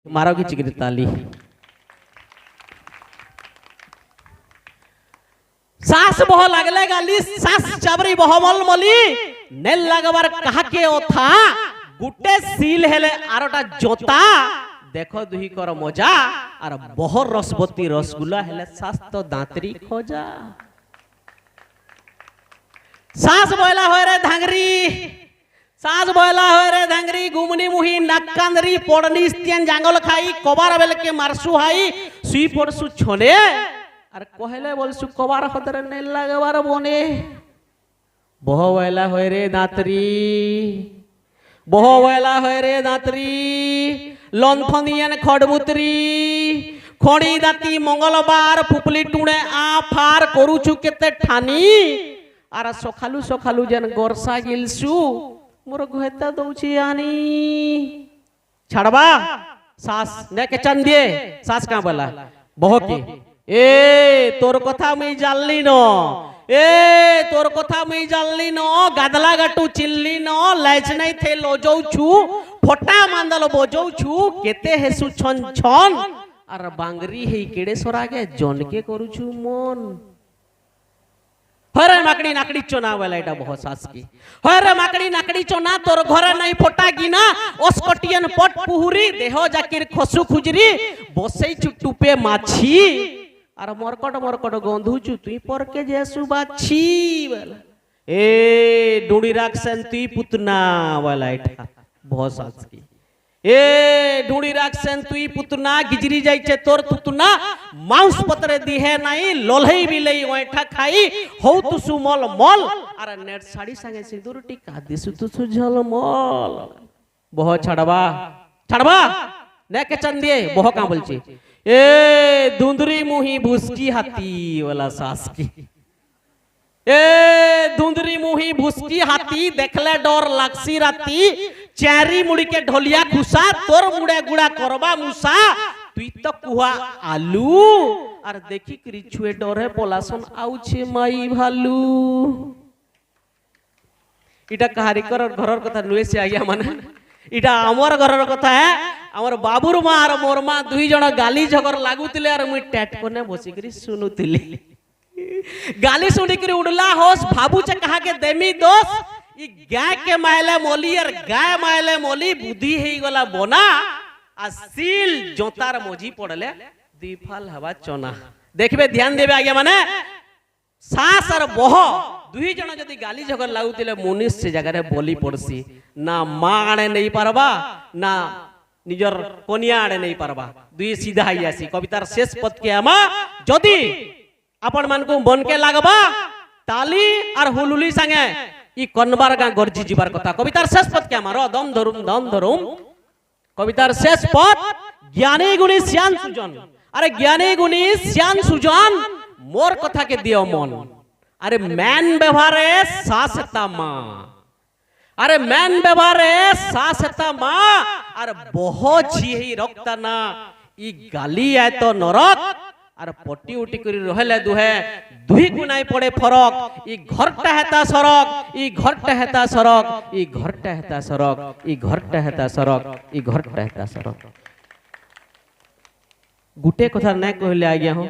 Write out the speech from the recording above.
मारो की चिकनी ताली। सास बह लगले गाली सास चाबरी बहमल मली नेल लगवार कहा के ओथा गुटे सील हेले आरोटा जोता देखो दुही कर मजा और बहर रसबती रसगुल्ला हेले सास तो दांतरी खोजा। सास बोला हो रे धांगरी सास बोला हो रे धांगरी गुमनी मुही नाकांदरी पड़नी स्त्यन जांगल खाई कबार बेल के मारसु हाई सुई पड़सु छोने और कहले बोलसु कबार खतरे ने लगवार बने बह वेला हो रे दांतरी बह वेला हो रे दांतरी लंथनियन खडमुतरी खड़ी दाती मंगलबार फुपली टुणे आ फार करूछु केते ठानी आर सखालु सखालु जेन गोरसा गिलसु मोर घेता दउछि आनी छड़बा सास ने के चंदिए सास का बोला बह के ए तोर कथा मुई जानली न ए तोर कथा मुई जानली न गादला गाटू चिल्ली न लाइच नहीं थे लोजौ छु फोटा मांदल बोजौ छु केते हेसु छन छन आर बांगरी हेई केड़े सोरागे जन के करू छु मन हरे माकड़ी नाकड़ी चोना वाला एटा बहुत सास की हरे माकड़ी नाकड़ी चोना तोर घरे नहीं फोटा गिना ओस्कटियन पट पुहुरी देह जाकिर खसु खुजरी बसई चुटुपे माछी आर मरकट गंधुचु तुई पर के जेसु बाछी वाला ए डुडी राखसन तुई पुतना वाला एटा बहुत सास की ए ढूंढी राखसन तुई पुतना गिजरी जाइछे तोर पुतना मांस पतरे दिहे नाही लोलहई बिलई ओठा खाई हो तुसु मल मल आर नेट साड़ी संगे सिंदूर टिका दिसु तुसु झल मल बह छड़बा ने के चंदिए बह का बोलछी ए धुंदरी मुही भुसकी हाथी वाला सास की ए धुंदरी मुही भुसकी हाथी देखले डर लागसी राती चेरी मुड़ी के ढोलिया खुसा तोर मुड़े गुड़ा करबा मुसा तुई तो कुहा आलू और देखी करी छुए डरे पलासन आउछे माई भालू इटा कहारी कर घरर कथा नुए से आया माने इटा हमर घरर कथा है हमर बाबूर मां और मोर मां दुई जण गाली झगर लागुतिले और मुई टैट कोने बसी करी सुनुतिली गाली सुनी करी उड़ला होस भाबू चे कहा के देमी दोस ई गाय के मायले मोली और गाय मायले मोली बुद्धि हेई गला बोना आ सील जोतार मोजी पड़ले दीफाल हवा चोना देखबे ध्यान देबे आगे माने सास और बह दुई जण जदी गाली झगर लागुतिले मुनिस से जगह रे बोली पड़सी ना मां आणे नहीं पारबा ना निजर कोनिया आणे नहीं पारबा दुई सीधा ही आसी कवितार शेष पद के आमा जदी आपण मान को मन के लागबा ताली और हुलुली संगे ई कनबार गा गरजी जीवार कथा कवितार शेष पद के मारो दम धरुम कवितार शेष पद ज्ञानी गुणी श्यान सुजन अरे ज्ञानी गुणी श्यान सुजन मोर कथा के दियो मन अरे मैन व्यवहारे सासता मां अरे मैन व्यवहारे सासता मां अरे बहुत ही रक्ता ना ई गाली आए तो नरक आर पटी उटी करी रहले दुहे दुही गुनाई पड़े फरक ई घरटा हेता सरक ई घरटा हेता सरक ई घरटा हेता सरक ई घरटा हेता सरक ई घरटा हेता सरक गुटे कथा नै कहले आ गया हो